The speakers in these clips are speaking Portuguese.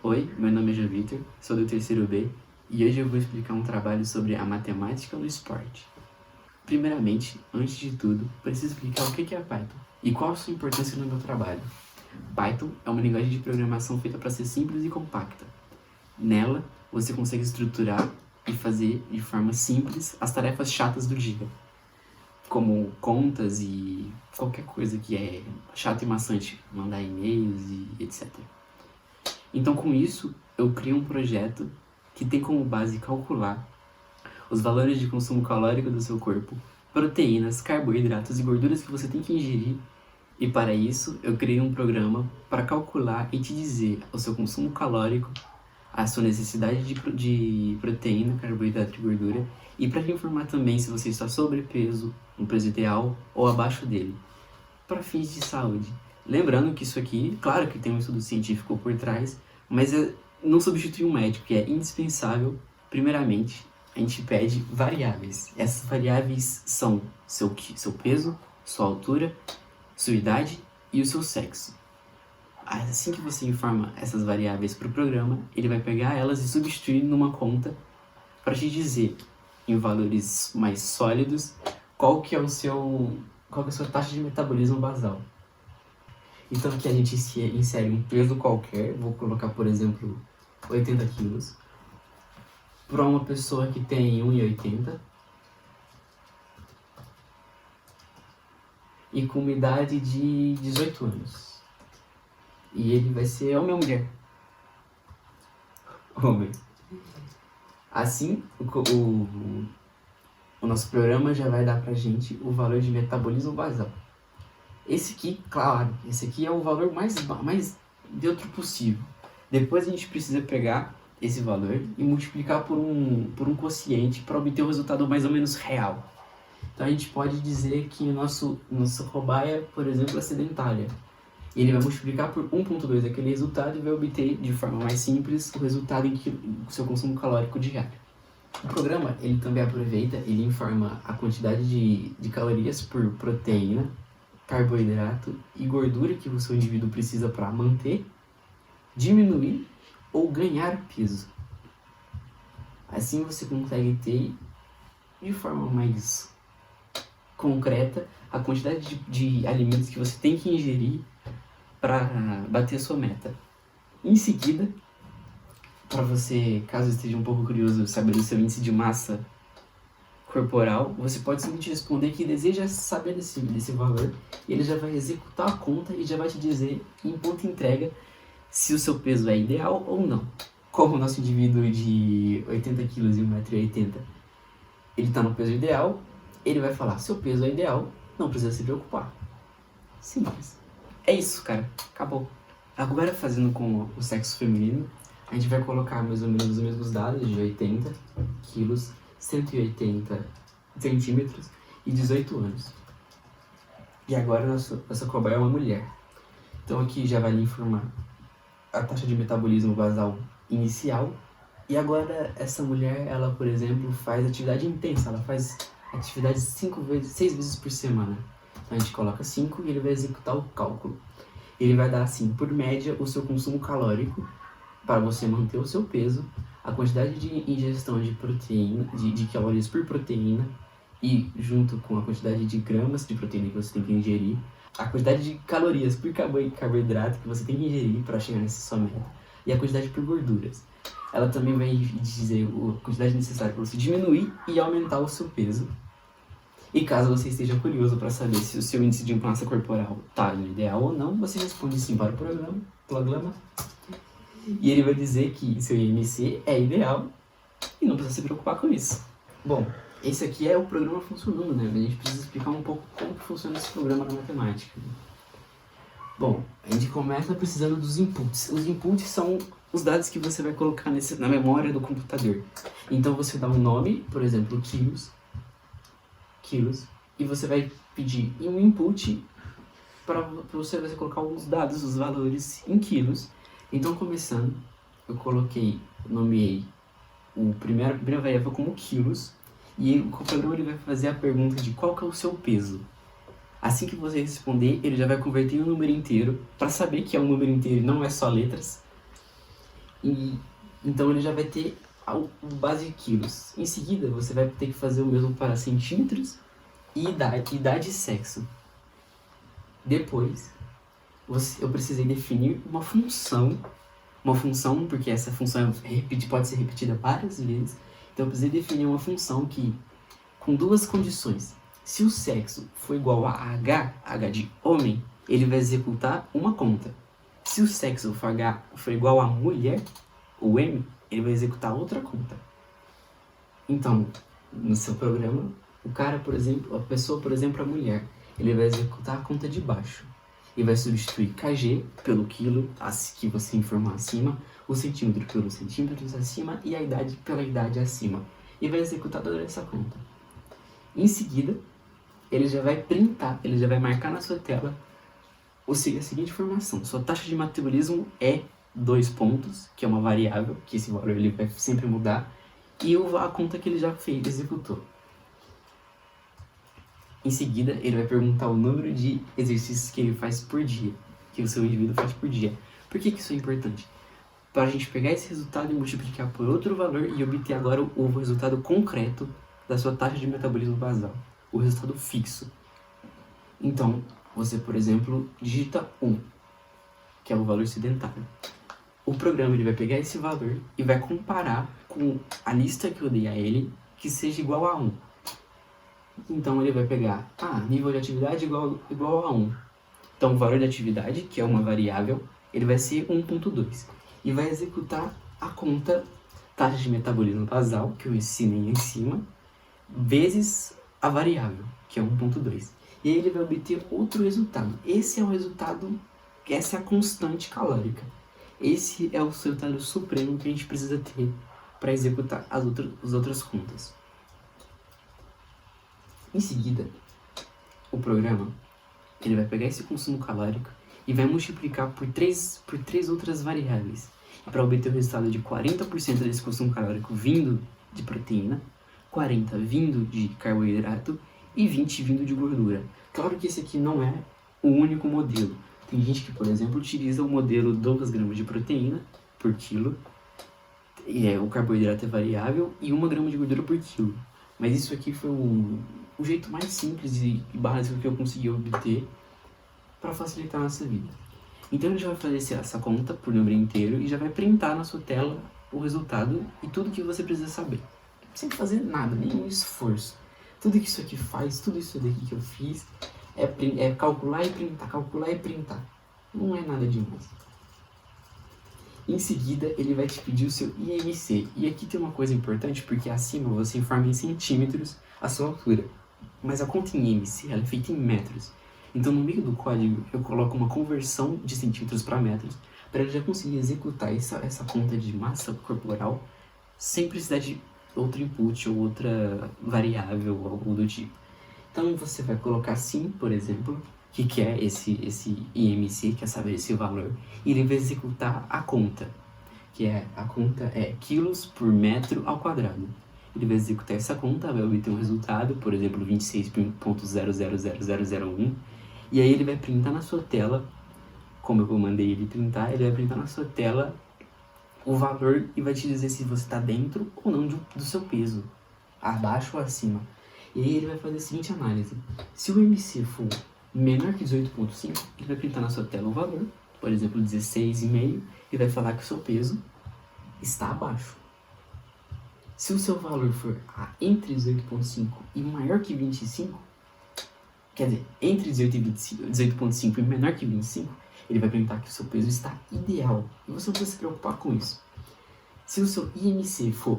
Oi, meu nome é João Vitor, sou do terceiro B e hoje eu vou explicar um trabalho sobre a matemática no esporte. Primeiramente, antes de tudo, preciso explicar o que é Python e qual a sua importância no meu trabalho. Python é uma linguagem de programação feita para ser simples e compacta. Nela, você consegue estruturar e fazer de forma simples as tarefas chatas do dia, como contas e qualquer coisa que é chato e maçante, mandar e-mails e etc. Então, com isso, eu criei um projeto que tem como base calcular os valores de consumo calórico do seu corpo, proteínas, carboidratos e gorduras que você tem que ingerir. E para isso, eu criei um programa para calcular e te dizer o seu consumo calórico, a sua necessidade de proteína, carboidrato e gordura, e para te informar também se você está sobrepeso, no peso ideal ou abaixo dele, para fins de saúde. Lembrando que isso aqui, claro que tem um estudo científico por trás, mas não substitui um médico, que é indispensável. Primeiramente, a gente pede variáveis. Essas variáveis são seu peso, sua altura, sua idade e o seu sexo. Assim que você informa essas variáveis para o programa, ele vai pegar elas e substituir numa conta para te dizer, em valores mais sólidos, qual que é a sua taxa de metabolismo basal. Então aqui a gente insere um peso qualquer, vou colocar, por exemplo, 80 quilos, para uma pessoa que tem 1,80 e com uma idade de 18 anos. E ele vai ser homem ou mulher? Homem. Assim, o nosso programa já vai dar pra gente o valor de metabolismo basal. Esse aqui é o valor mais neutro possível. Depois a gente precisa pegar esse valor e multiplicar por um quociente para obter o resultado mais ou menos real. Então a gente pode dizer que nossa cobaia, por exemplo, é sedentária. Ele vai multiplicar por 1,2 aquele resultado e vai obter de forma mais simples o resultado em seu consumo calórico diário. O programa, ele também aproveita, ele informa a quantidade de calorias por proteína, carboidrato e gordura que o seu indivíduo precisa para manter, diminuir ou ganhar peso. Assim você consegue ter de forma mais concreta a quantidade de alimentos que você tem que ingerir para bater a sua meta. Em seguida, para você, caso esteja um pouco curioso saber o seu índice de massa corporal, você pode simplesmente responder que deseja saber desse valor e ele já vai executar a conta e já vai te dizer em ponto entrega se o seu peso é ideal ou não. Como o nosso indivíduo de 80 kg e 1,80 m, ele está no peso ideal, ele vai falar, seu peso é ideal, não precisa se preocupar. Simples. É isso, cara. Acabou. Agora, fazendo com o sexo feminino, a gente vai colocar mais ou menos os mesmos dados de 80 quilos, 180 centímetros e 18 anos. E agora nossa cobaia é uma mulher. Então aqui já vai lhe informar a taxa de metabolismo basal inicial. E agora essa mulher, ela, por exemplo, faz atividade intensa. Ela faz atividade 6 vezes por semana. Então a gente coloca 5 e ele vai executar o cálculo. Ele vai dar, assim, por média, o seu consumo calórico para você manter o seu peso, a quantidade de ingestão de proteína, de calorias por proteína, e junto com a quantidade de gramas de proteína que você tem que ingerir, a quantidade de calorias por carboidrato que você tem que ingerir para chegar nessa sua meta, e a quantidade por gorduras. Ela também vai dizer a quantidade necessária para você diminuir e aumentar o seu peso. E caso você esteja curioso para saber se o seu índice de massa corporal está no ideal ou não, você responde sim para o programa. E ele vai dizer que seu IMC é ideal e não precisa se preocupar com isso. Bom, esse aqui é o programa funcionando, né? A gente precisa explicar um pouco como funciona esse programa na matemática. Bom, a gente começa precisando dos inputs. Os inputs são os dados que você vai colocar na memória do computador. Então você dá um nome, por exemplo, quilos, e você vai pedir um input para você colocar os dados, os valores em quilos. Então, começando, eu nomeei a primeira variável como quilos, e o programa ele vai fazer a pergunta de qual que é o seu peso. Assim que você responder, ele já vai converter em um número inteiro, para saber que é um número inteiro e não é só letras. E então ele já vai ter o base de quilos. Em seguida, você vai ter que fazer o mesmo para centímetros e idade e sexo. Depois, eu precisei definir uma função, porque essa função pode ser repetida várias vezes. Então eu precisei definir uma função que, com duas condições. Se o sexo for igual a H de homem, ele vai executar uma conta. Se o sexo for igual a mulher, o M, ele vai executar outra conta. Então, no seu programa, o cara, por exemplo, a pessoa, por exemplo, a mulher, ele vai executar a conta de baixo. E vai substituir kg pelo quilo, que você informou acima, o centímetro pelo centímetros acima e a idade pela idade acima. E vai executar toda essa conta. Em seguida, ele já vai printar, ele já vai marcar na sua tela a seguinte informação: sua taxa de metabolismo é 2 pontos, que é uma variável, que esse valor ele vai sempre mudar, e a conta que ele já fez, executou. Em seguida, ele vai perguntar o número de exercícios que ele faz por dia, que o seu indivíduo faz por dia. Por que isso é importante? Para a gente pegar esse resultado e multiplicar por outro valor e obter agora o resultado concreto da sua taxa de metabolismo basal, o resultado fixo. Então, você, por exemplo, digita 1, que é o valor sedentário. O programa ele vai pegar esse valor e vai comparar com a lista que eu dei a ele, que seja igual a 1. Então ele vai pegar, nível de atividade igual a 1. Então o valor de atividade, que é uma variável, ele vai ser 1.2. E vai executar a conta taxa de metabolismo basal, que eu ensinei em cima, vezes a variável, que é 1.2. E aí ele vai obter outro resultado. Esse é o resultado, essa é a constante calórica. Esse é o resultado supremo que a gente precisa ter para executar as outras contas. Em seguida, o programa ele vai pegar esse consumo calórico e vai multiplicar por três outras variáveis. Para obter o resultado de 40% desse consumo calórico vindo de proteína, 40% vindo de carboidrato e 20% vindo de gordura. Claro que esse aqui não é o único modelo. Tem gente que, por exemplo, utiliza o modelo 2 gramas de proteína por quilo, o carboidrato é variável, e 1 grama de gordura por quilo. Mas isso aqui foi o jeito mais simples e básico que eu consegui obter para facilitar a nossa vida. Então ele já vai fazer essa conta por número inteiro e já vai printar na sua tela o resultado e tudo que você precisa saber. Sem fazer nada, nenhum esforço. Tudo que isso aqui faz, tudo isso daqui que eu fiz, é calcular e printar, Não é nada demais. Em seguida, ele vai te pedir o seu IMC. E aqui tem uma coisa importante, porque acima você informa em centímetros a sua altura. Mas a conta em IMC ela é feita em metros. Então, no meio do código, eu coloco uma conversão de centímetros para metros, para ele já conseguir executar essa conta de massa corporal sem precisar de outro input ou outra variável ou algo do tipo. Então, você vai colocar sim, por exemplo, que é esse IMC, quer saber esse valor, e ele vai executar a conta, a conta é quilos por metro ao quadrado. Ele vai executar essa conta, vai obter um resultado, por exemplo, 26.000001, e aí ele vai printar na sua tela, como eu mandei ele printar, ele vai printar na sua tela o valor e vai te dizer se você está dentro ou não do seu peso, abaixo ou acima. E aí ele vai fazer a seguinte análise: se o IMC for menor que 18.5, ele vai printar na sua tela o valor, por exemplo, 16,5, e vai falar que o seu peso está abaixo. Se o seu valor for entre 18.5 e maior que 25, quer dizer, entre 18.5 e menor que 25, ele vai printar que o seu peso está ideal. E você não precisa se preocupar com isso. Se o seu IMC for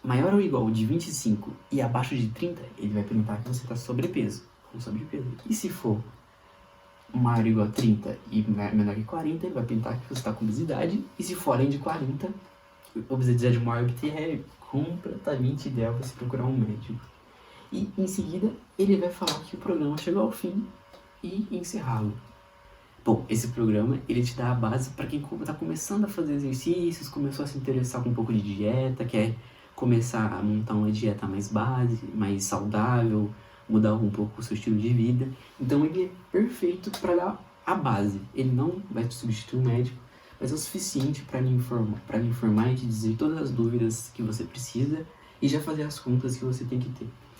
maior ou igual de 25 e abaixo de 30, ele vai printar que você está sobrepeso. E se for maior ou igual a 30 e menor que 40, ele vai printar que você está com obesidade. E se for além de 40, obesidade mórbida é completamente ideal para você procurar um médico. E em seguida, ele vai falar que o programa chegou ao fim e encerrá-lo. Bom, esse programa, ele te dá a base para quem está começando a fazer exercícios, começou a se interessar com um pouco de dieta, quer começar a montar uma dieta mais básica, mais saudável, mudar um pouco o seu estilo de vida. Então ele é perfeito para dar a base. Ele não vai te substituir o médico, vai ser o suficiente para lhe informar e te dizer todas as dúvidas que você precisa e já fazer as contas que você tem que ter.